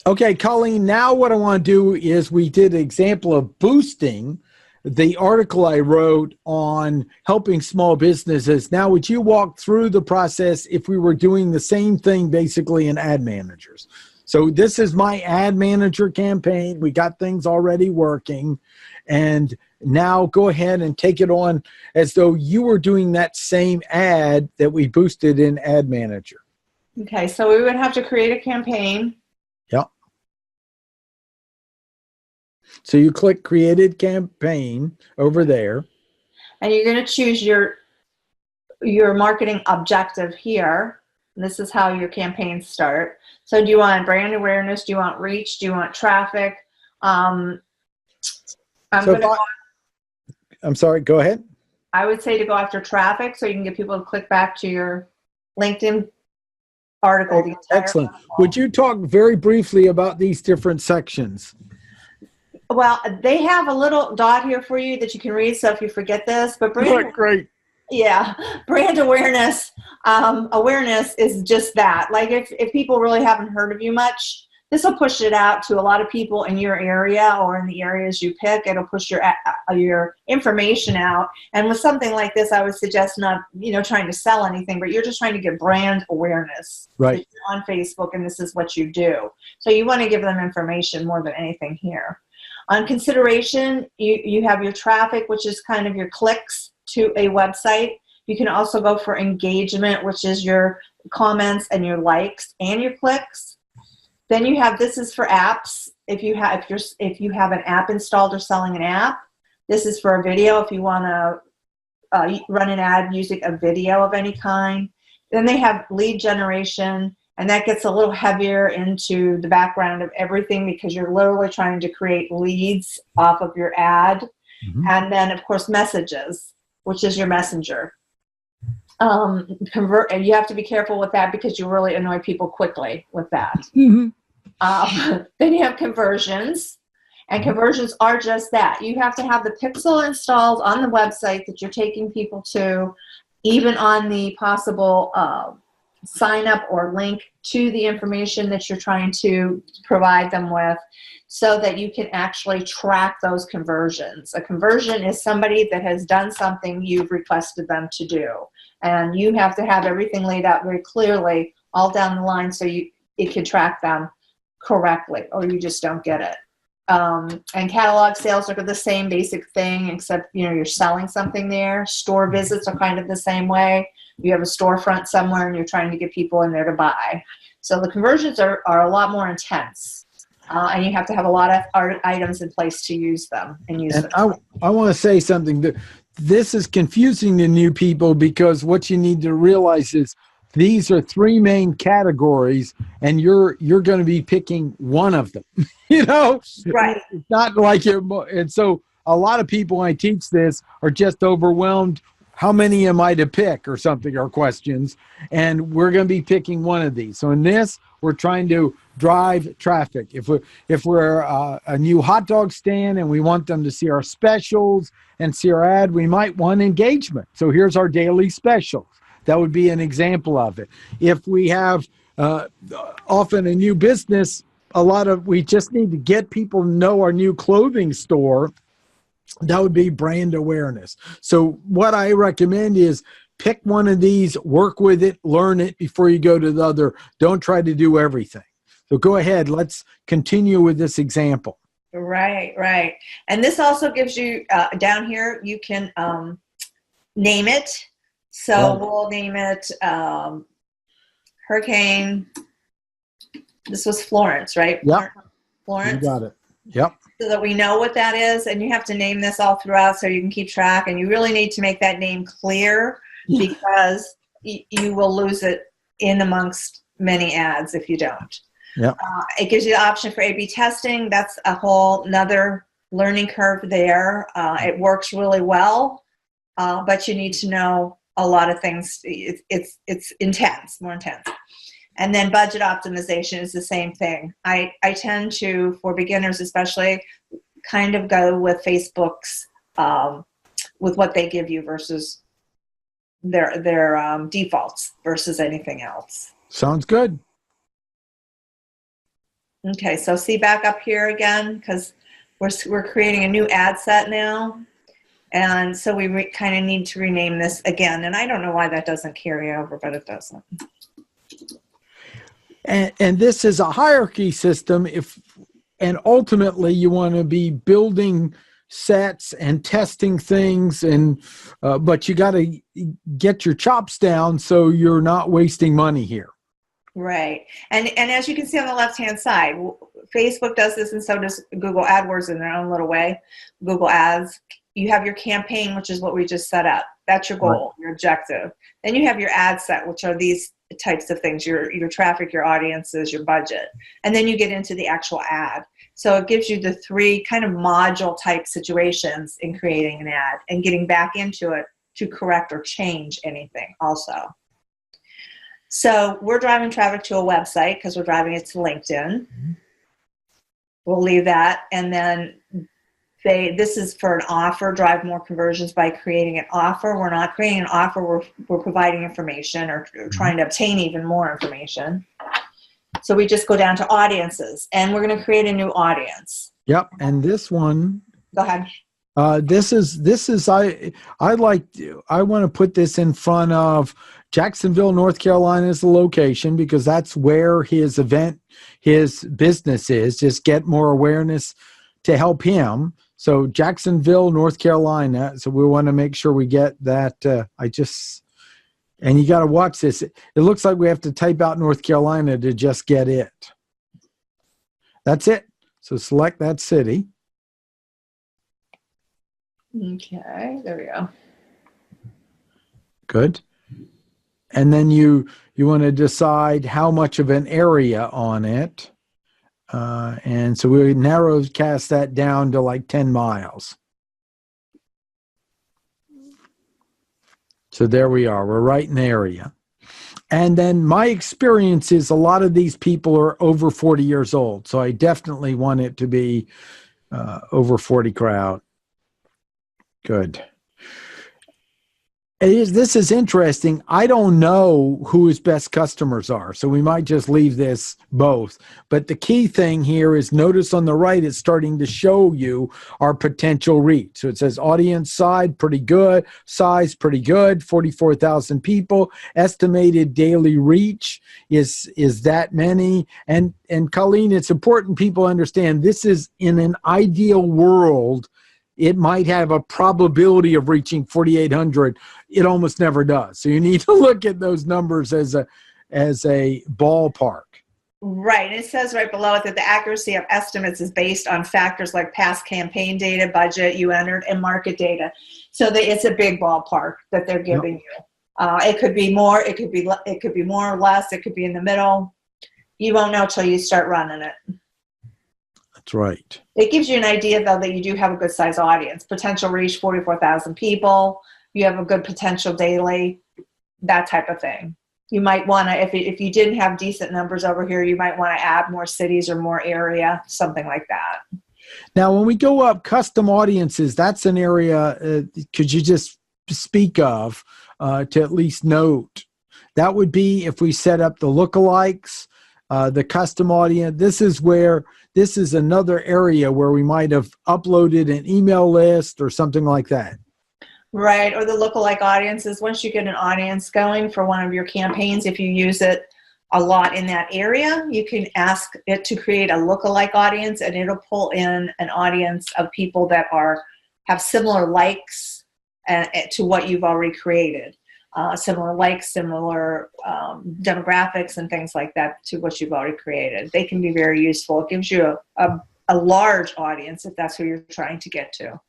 Okay, Colleen, now what I want to do is we did an example of boosting the article I wrote on helping small businesses. Now, would you walk through the process if we were doing the same thing basically in Ad Managers? So this is my Ad Manager campaign. We got things already working. And now go ahead and take it on as though you were doing that same ad that we boosted in Ad Manager. Okay, so we would have to create a campaign. Yep. So you click Created Campaign over there. And you're going to choose your marketing objective here. And this is how your campaigns start. So do you want brand awareness? Do you want reach? Do you want traffic? I'm sorry, go ahead. I would say to go after traffic so you can get people to click back to your LinkedIn article. Excellent. Would you talk very briefly about these different sections? Well, they have a little dot here for you that you can read, so if you forget this, but great. Yeah, brand awareness. Awareness is just that. Like if people really haven't heard of you much, this will push it out to a lot of people in your area or in the areas you pick. It'll push your information out. And with something like this, I would suggest not, trying to sell anything, but you're just trying to get brand awareness. Right. On Facebook, and this is what you do. So you want to give them information more than anything here. On consideration, you have your traffic, which is kind of your clicks to a website. You can also go for engagement, which is your comments and your likes and your clicks. Then you have, this is for apps. If you have an app installed or selling an app. This is for a video if you want to run an ad using a video of any kind. Then they have lead generation, and that gets a little heavier into the background of everything because you're literally trying to create leads off of your ad. Mm-hmm. And then, of course, messages, which is your messenger. And you have to be careful with that because you really annoy people quickly with that. Mm-hmm. Then you have conversions, and conversions are just that. You have to have the pixel installed on the website that you're taking people to, even on the possible sign up or link to the information that you're trying to provide them with, so that you can actually track those conversions. A conversion is somebody that has done something you've requested them to do. And you have to have everything laid out very clearly all down the line so it can track them correctly, or you just don't get it. And catalog sales are the same basic thing, except you're selling something there. Store visits are kind of the same way. You have a storefront somewhere and you're trying to get people in there to buy. So the conversions are a lot more intense. And you have to have a lot of items in place to use them and use them. I want to say something. That this is confusing to new people because what you need to realize is these are three main categories, and you're going to be picking one of them. Right? It's not like and so a lot of people when I teach this are just overwhelmed. How many am I to pick or something, or questions, and we're going to be picking one of these. So in this, we're trying to drive traffic. If we're a new hot dog stand and we want them to see our specials and see our ad, we might want engagement. So here's our daily specials. That would be an example of it. If we have often a new business, we just need to get people to know our new clothing store. That would be brand awareness. So what I recommend is pick one of these, work with it, learn it before you go to the other. Don't try to do everything. So go ahead. Let's continue with this example. Right. And this also gives you, down here, you can name it. So we'll name it Hurricane. This was Florence, right? Yep. Florence. You got it. Yep. So that we know what that is, and you have to name this all throughout so you can keep track, and you really need to make that name clear because you will lose it in amongst many ads if you don't. Yep. It gives you the option for A/B testing. That's a whole nother learning curve there. It works really well, but you need to know a lot of things. It's intense, more intense. And then budget optimization is the same thing. I tend to, for beginners especially, kind of go with Facebook's, with what they give you versus their defaults versus anything else. Sounds good. Okay, so see back up here again, because we're creating a new ad set now. And so we kind of need to rename this again. And I don't know why that doesn't carry over, but it doesn't. And this is a hierarchy system. And ultimately you want to be building sets and testing things, and but you got to get your chops down so you're not wasting money here. Right. And as you can see on the left-hand side, Facebook does this, and so does Google AdWords in their own little way. Google Ads, you have your campaign, which is what we just set up. That's your goal, your objective. Then you have your ad set, which are these types of things, your traffic, your audiences, your budget. And then you get into the actual ad. So it gives you the three kind of module type situations in creating an ad and getting back into it to correct or change anything also. So we're driving traffic to a website because we're driving it to LinkedIn. We'll leave that. And then this is for an offer, drive more conversions by creating an offer. We're not creating an offer, we're providing information or trying to obtain even more information. So we just go down to audiences, and we're going to create a new audience. Yep, and this one. Go ahead. This is I want to put this in front of Jacksonville, North Carolina as the location, because that's where his business is. Just get more awareness to help him. So Jacksonville, North Carolina. So we want to make sure we get that. And you got to watch this. It looks like we have to type out North Carolina to just get it. That's it. So select that city. Okay, there we go. Good. And then you want to decide how much of an area on it. And so we narrowcast that down to like 10 miles. So there we are. We're right in the area. And then my experience is a lot of these people are over 40 years old. So I definitely want it to be over 40 crowd. Good. This is interesting. I don't know who his best customers are, so we might just leave this both. But the key thing here is notice on the right, it's starting to show you our potential reach. So it says audience side, pretty good. Size, pretty good. 44,000 people. Estimated daily reach is that many. And Colleen, it's important people understand this is in an ideal world. It might have a probability of reaching 4,800. It almost never does. So you need to look at those numbers as a ballpark. Right. And it says right below it that the accuracy of estimates is based on factors like past campaign data, budget you entered, and market data. So that it's a big ballpark that they're giving you. It could be more. It could be more or less. It could be in the middle. You won't know till you start running it. That's right. It gives you an idea, though, that you do have a good size audience. Potential reach, 44,000 people. You have a good potential daily, that type of thing. You might want to, if you didn't have decent numbers over here, you might want to add more cities or more area, something like that. Now, when we go up custom audiences, that's an area, could you just speak of to at least note? That would be if we set up the lookalikes, the custom audience. This is another area where we might have uploaded an email list or something like that. Right, or the lookalike audiences. Once you get an audience going for one of your campaigns, if you use it a lot in that area, you can ask it to create a lookalike audience, and it'll pull in an audience of people that have similar likes to what you've already created. Similar likes, similar demographics and things like that to what you've already created. They can be very useful. It gives you a large audience if that's who you're trying to get to.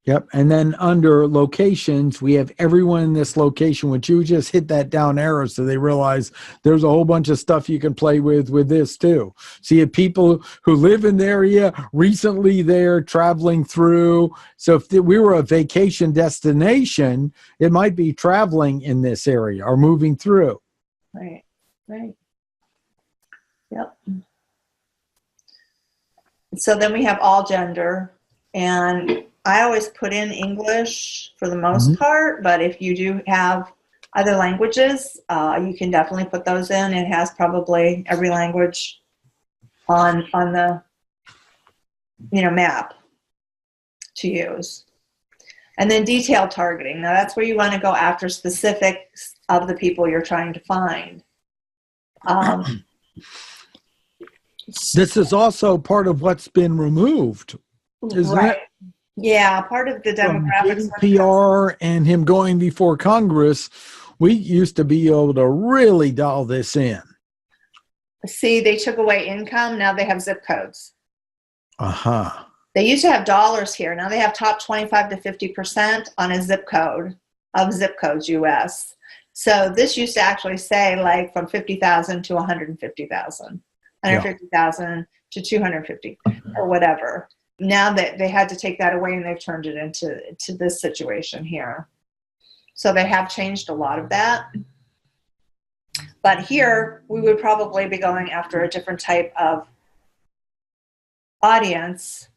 Yep. And then under locations, we have everyone in this location, which you just hit that down arrow so they realize there's a whole bunch of stuff you can play with this too. So you have people who live in the area, recently there, traveling through. So if we were a vacation destination, it might be traveling in this area or moving through. Right. Yep. So then we have all gender, and I always put in English for the most part, but if you do have other languages, you can definitely put those in. It has probably every language on the map to use. And then detail targeting. Now that's where you want to go after specifics of the people you're trying to find. This is also part of what's been removed, isn't right. it? Yeah, part of the demographics. PR and him going before Congress, we used to be able to really dial this in. See, they took away income. Now they have zip codes. Uh-huh. They used to have dollars here. Now they have top 25 to 50% on a zip code of zip codes US. So this used to actually say like from 50,000 to 150,000, 150,000 to 250 or whatever. Now that they had to take that away and they've turned it into this situation here. So they have changed a lot of that. But here we would probably be going after a different type of audience.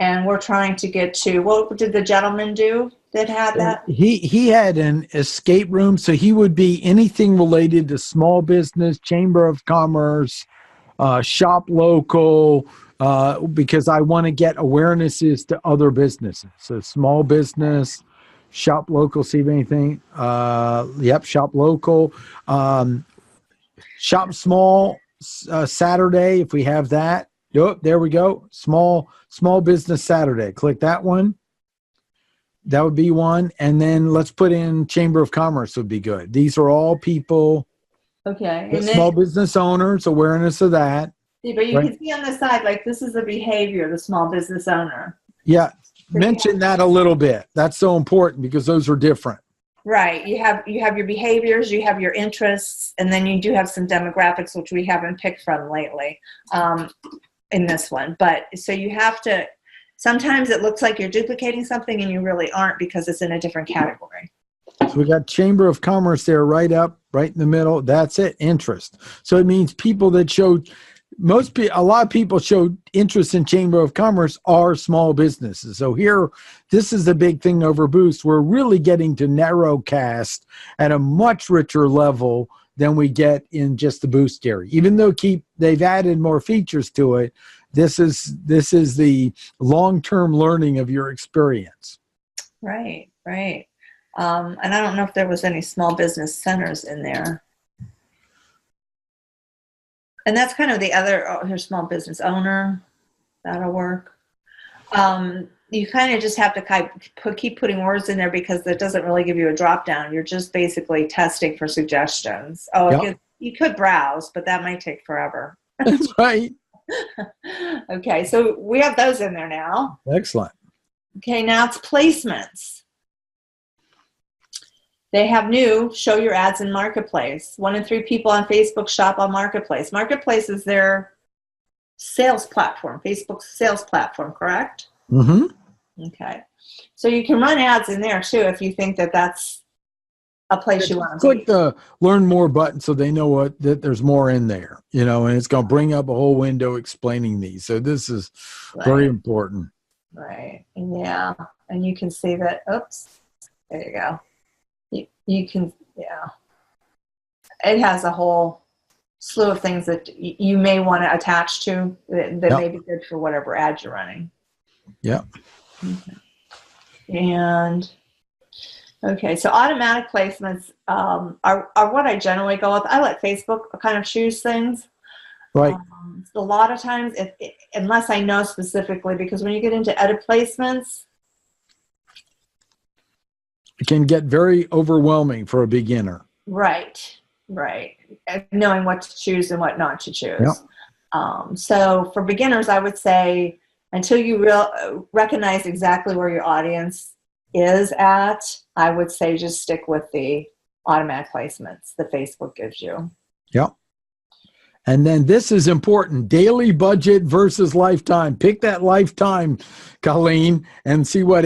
And we're trying to get to, what did the gentleman do that had that? He had an escape room, so he would be anything related to small business, chamber of commerce, shop local, because I want to get awarenesses to other businesses. So small business, shop local, see if anything. Yep, shop local. Shop small Saturday, if we have that. Yep, there we go. Small business Saturday. Click that one. That would be one. And then let's put in Chamber of Commerce would be good. These are all people. Okay. And small business owners, awareness of that. See, but you can see on the side, like this is the behavior, the small business owner. Yeah. Mention that a little bit. That's so important because those are different. Right. You have your behaviors, you have your interests, and then you do have some demographics, which we haven't picked from lately in this one. But so you have to, sometimes it looks like you're duplicating something and you really aren't because it's in a different category. So we got Chamber of Commerce there right up, right in the middle. That's it, interest. So it means people that showed, a lot of people showed interest in Chamber of Commerce are small businesses. So here, this is the big thing over Boost. We're really getting to narrowcast at a much richer level than we get in just the Boost area. Even though they've added more features to it, this is the long-term learning of your experience. Right, right. And I don't know if there was any small business centers in there. And that's kind of the other, here's small business owner. That'll work. You kind of just have to keep putting words in there because that doesn't really give you a drop down. You're just basically testing for suggestions. You could browse, but that might take forever. That's right. Okay, so we have those in there now. Excellent. Okay, now it's placements. They have new show your ads in Marketplace. 1 in 3 people on Facebook shop on Marketplace. Marketplace is their sales platform, Facebook's sales platform, correct? Mm-hmm. Okay. So you can run ads in there too if you think that that's a place you want to click the learn more button so they know that there's more in there, and it's going to bring up a whole window explaining these. So this is very important. Right. Yeah. And you can see that, oops, there you go. You can, it has a whole slew of things that you may want to attach to that may be good for whatever ad you're running. Yeah. Okay. And okay, so automatic placements are what I generally go with. I let Facebook kind of choose things. Right. A lot of times, unless I know specifically, because when you get into edit placements, it can get very overwhelming for a beginner. Right. Knowing what to choose and what not to choose. Yep. So for beginners, I would say until you recognize exactly where your audience is at, I would say just stick with the automatic placements that Facebook gives you. Yep. And then this is important, daily budget versus lifetime. Pick that lifetime, Colleen, and see what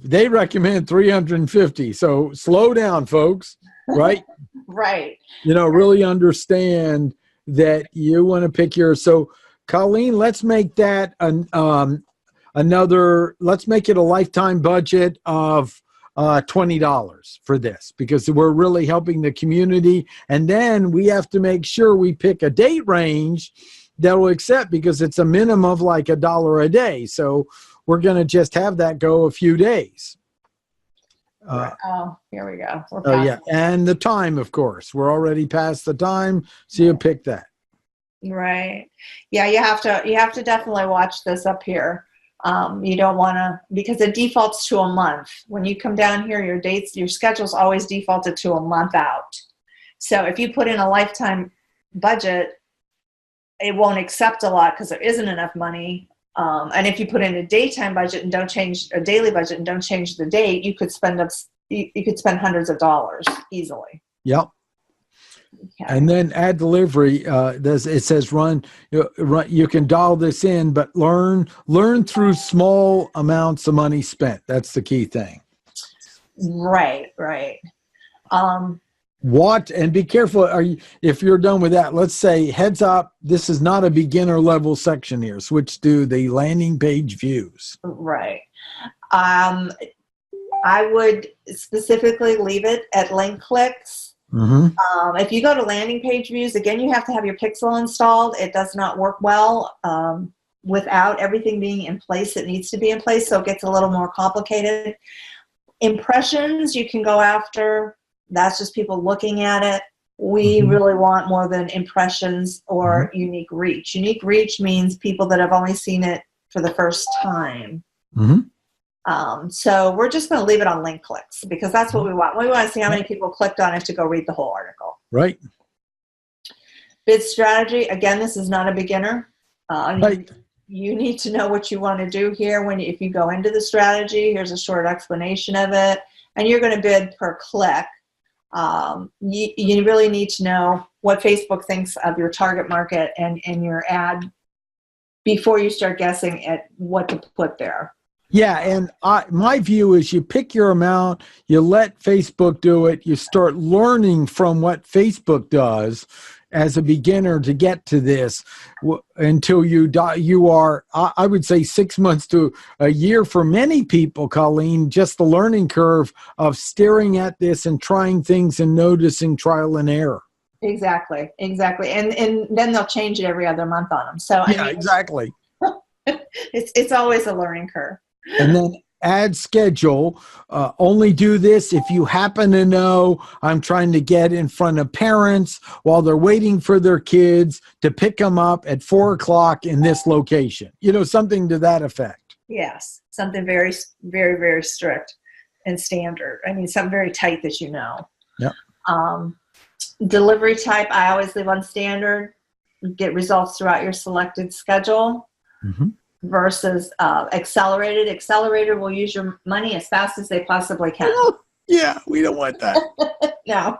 they recommend 350. So slow down, folks, right? Right. Really understand that you want to pick yours. So Colleen, let's make that let's make it a lifetime budget of $20 for this because we're really helping the community. And then we have to make sure we pick a date range that'll accept, because it's a minimum of like $1 a day. So we're going to just have that go a few days. Oh, here we go. Oh yeah, and the time, of course. We're already past the time, so you pick that. Right. Yeah, you have to definitely watch this up here. You don't want to, because it defaults to a month. When you come down here, your schedule's always defaulted to a month out. So if you put in a lifetime budget, it won't accept a lot because there isn't enough money. And if you put in a daytime budget and don't change a daily budget and don't change the date, you could spend hundreds of dollars easily. Yep. Okay. And then ad delivery, it says run. You can dial this in, but learn through small amounts of money spent. That's the key thing. Right. And be careful. If you're done with that, let's say heads up, this is not a beginner level section here. Switch to the landing page views. Right. I would specifically leave it at link clicks. Mm-hmm. If you go to landing page views, again, you have to have your pixel installed. It does not work well without everything being in place. It needs to be in place, so it gets a little more complicated. Impressions you can go after. That's just people looking at it. We really want more than impressions or unique reach. Unique reach means people that have only seen it for the first time. So we're just going to leave it on link clicks because that's what we want. We want to see how many people clicked on it to go read the whole article. Right. Bid strategy. Again, this is not a beginner. Right. You need to know what you want to do here. If you go into the strategy, here's a short explanation of it. And you're going to bid per click. You really need to know what Facebook thinks of your target market and your ad before you start guessing at what to put there. Yeah, and my view is you pick your amount, you let Facebook do it, you start learning from what Facebook does as a beginner to get to this until you are, I would say 6 months to a year for many people, Colleen, just the learning curve of staring at this and trying things and noticing trial and error. Exactly. And then they'll change it every other month on them. So exactly. It's always a learning curve. And then ad schedule, only do this if you happen to know I'm trying to get in front of parents while they're waiting for their kids to pick them up at 4:00 in this location. Something to that effect. Yes, something very, very, very strict and standard. I mean, something very tight that you know. Yep. Delivery type, I always leave on standard. Get results throughout your selected schedule. Versus accelerated. Accelerator will use your money as fast as they possibly can. Yeah, we don't want that. No.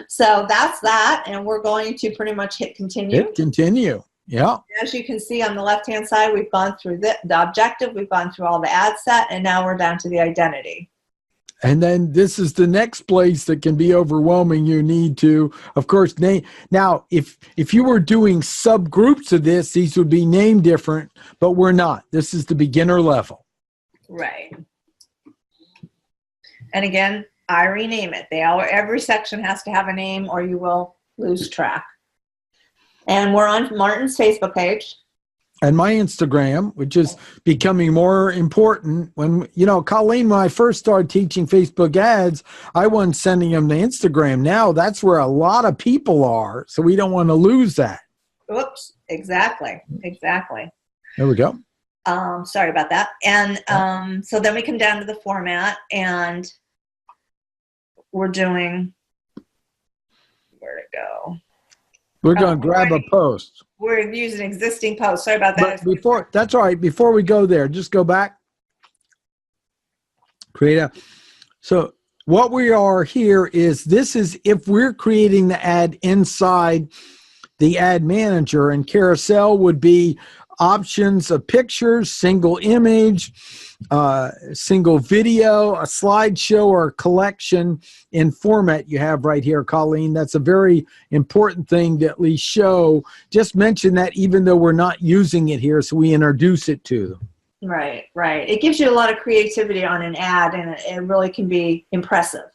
So that's that, and we're going to pretty much hit continue. Hit continue. Yeah. As you can see on the left-hand side, we've gone through the objective, we've gone through all the ad set, and now we're down to the identity. And then this is the next place that can be overwhelming. You need to, of course, name. Now, if you were doing subgroups of this, these would be named different, but we're not. This is the beginner level. Right. And again, I rename it. Every section has to have a name or you will lose track. And we're on Martin's Facebook page. And my Instagram, which is becoming more important. When, Colleen, when I first started teaching Facebook ads, I wasn't sending them to Instagram. Now that's where a lot of people are. So we don't want to lose that. Oops. Exactly. There we go. Sorry about that. And so then we come down to the format and we're doing, where'd it go? We're going to grab a post. We're using existing posts. Sorry about that. But that's all right. Before we go there, just go back. So what we are here is this is if we're creating the ad inside the ad manager, and carousel would be options of pictures, single image, single video, a slideshow, or a collection in format you have right here, Colleen. That's a very important thing to at least show. Just mention that even though we're not using it here, so we introduce it to them. Right. It gives you a lot of creativity on an ad, and it really can be impressive.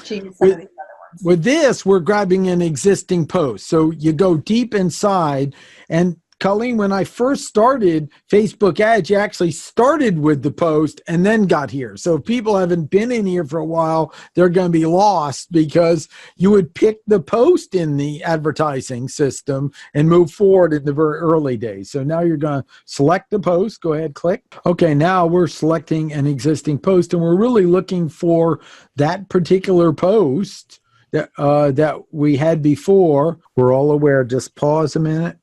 To use some of these other ones. with this, we're grabbing an existing post. So you go deep inside. And Colleen, when I first started Facebook ads, you actually started with the post and then got here. So if people haven't been in here for a while, they're going to be lost because you would pick the post in the advertising system and move forward in the very early days. So now you're going to select the post. Go ahead, click. Okay, now we're selecting an existing post, and we're really looking for that particular post that we had before. We're all aware. Just pause a minute.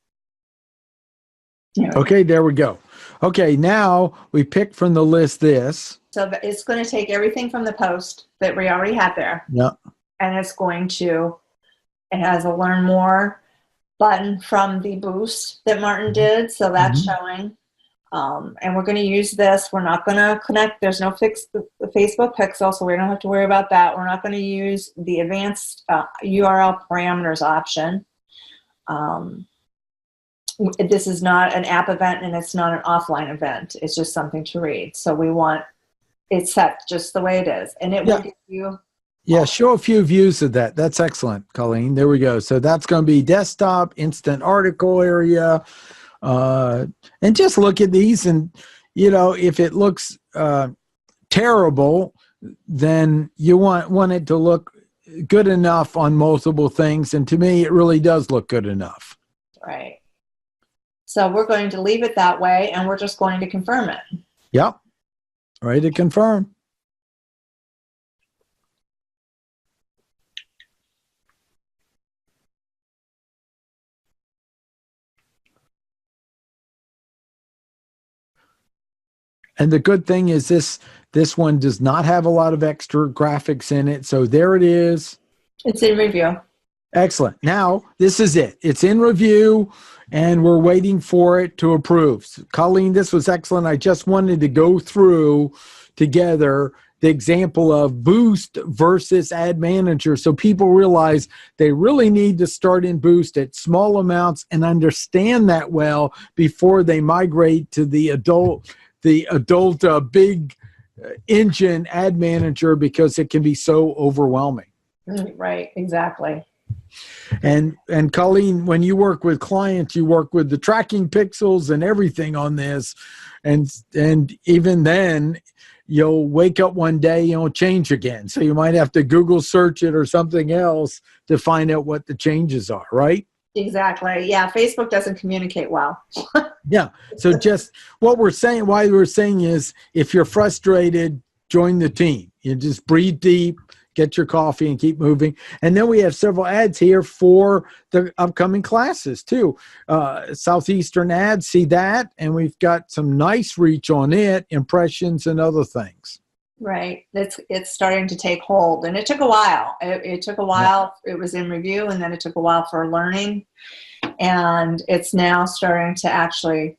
Okay, there we go. Okay, now we pick from the list this. So it's going to take everything from the post that we already had there. Yeah. And it's going to, it has a learn more button from the boost that Martin did. So that's showing. And we're going to use this. We're not going to connect. There's no fixed Facebook pixel, so we don't have to worry about that. We're not going to use the advanced URL parameters option. This is not an app event and it's not an offline event. It's just something to read. So we want it set just the way it is. And it will give you... Yeah, show a few views of that. That's excellent, Colleen. There we go. So that's going to be desktop, instant article area. And just look at these, and, you know, if it looks terrible, then you want it to look good enough on multiple things. And to me, it really does look good enough. Right. So we're going to leave it that way, and we're just going to confirm it. Yep. Ready to confirm. And the good thing is this one does not have a lot of extra graphics in it. So there it is. It's in review. Excellent. Now, this is it. It's in review, and we're waiting for it to approve. So, Colleen, this was excellent. I just wanted to go through together the example of Boost versus Ad Manager so people realize they really need to start in Boost at small amounts and understand that well before they migrate to the adult big engine Ad Manager, because it can be so overwhelming. Right, exactly. And Colleen, when you work with clients, you work with the tracking pixels and everything on this, and even then you'll wake up one day and it'll change again. So you might have to Google search it or something else to find out what the changes are, right? Exactly. Yeah, Facebook doesn't communicate well. Yeah. So just why we're saying is, if you're frustrated, join the team. You just breathe deep, get your coffee, and keep moving. And then we have several ads here for the upcoming classes too. Southeastern ads, see that? And we've got some nice reach on it, impressions and other things. Right. It's starting to take hold. And it took a while. It took a while. Yeah. It was in review, and then it took a while for learning. And it's now starting to actually,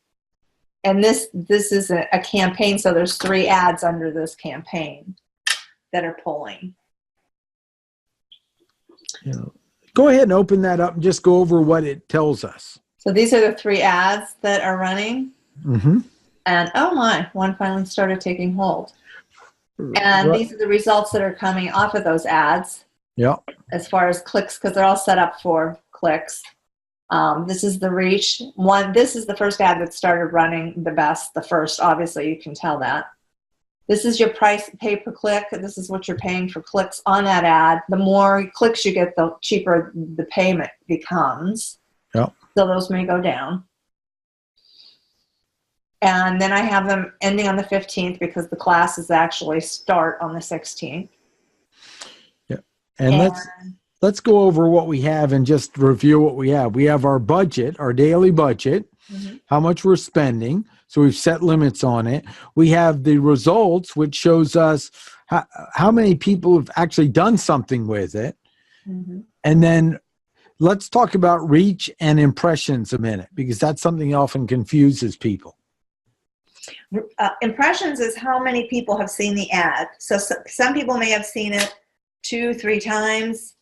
and this is a campaign, so there's 3 ads under this campaign that are pulling. Yeah. Go ahead and open that up and just go over what it tells us. So these are the 3 ads that are running. Mm-hmm. And oh my, one finally started taking hold. And these are the results that are coming off of those ads. Yeah. As far as clicks, because they're all set up for clicks. This is the reach one. This is the first ad that started running the best. The first, obviously, you can tell that. This is your price, pay per click. This is what you're paying for clicks on that ad. The more clicks you get, the cheaper the payment becomes. Yeah. So those may go down. And then I have them ending on the 15th because the classes actually start on the 16th. Yeah. And let's go over what we have and just review what we have. We have our budget, our daily budget, how much we're spending. So we've set limits on it. We have the results, which shows us how many people have actually done something with it. Mm-hmm. And then let's talk about reach and impressions a minute, because that's something that often confuses people. Impressions is how many people have seen the ad. So some people may have seen it 2-3 times.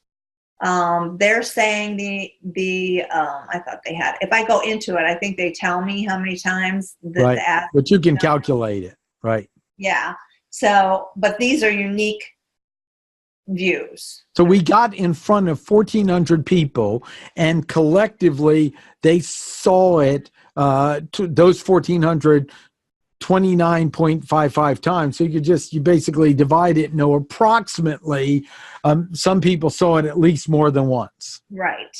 They're saying I thought they had, if I go into it, I think they tell me how many times the ad. But you can calculate it, right? Yeah. So, but these are unique views. So we got in front of 1,400 people, and collectively they saw it, to those 1,400, 29.55 times. So you basically divide it, know approximately, some people saw it at least more than once. Right.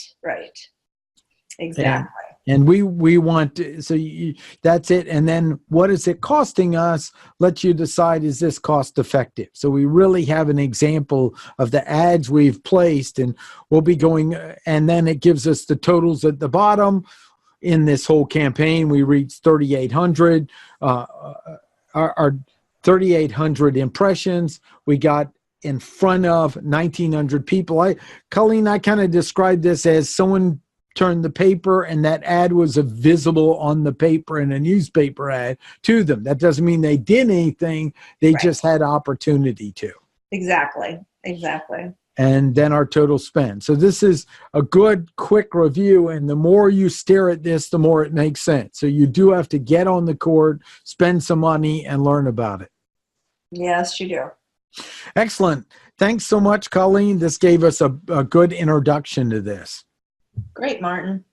Exactly. And we want to, that's it. And then what is it costing us? Let you decide, is this cost effective? So we really have an example of the ads we've placed, and we'll be going, and then it gives us the totals at the bottom. In this whole campaign, we reached 3,800, our 3,800 impressions. We got in front of 1,900 people. Colleen, I kind of described this as someone turned the paper and that ad was visible on the paper in a newspaper ad to them. That doesn't mean they did anything. They just had opportunity to. Exactly. And then our total spend. So this is a good, quick review. And the more you stare at this, the more it makes sense. So you do have to get on the court, spend some money, and learn about it. Yes, you do. Excellent. Thanks so much, Colleen. This gave us a good introduction to this. Great, Martin.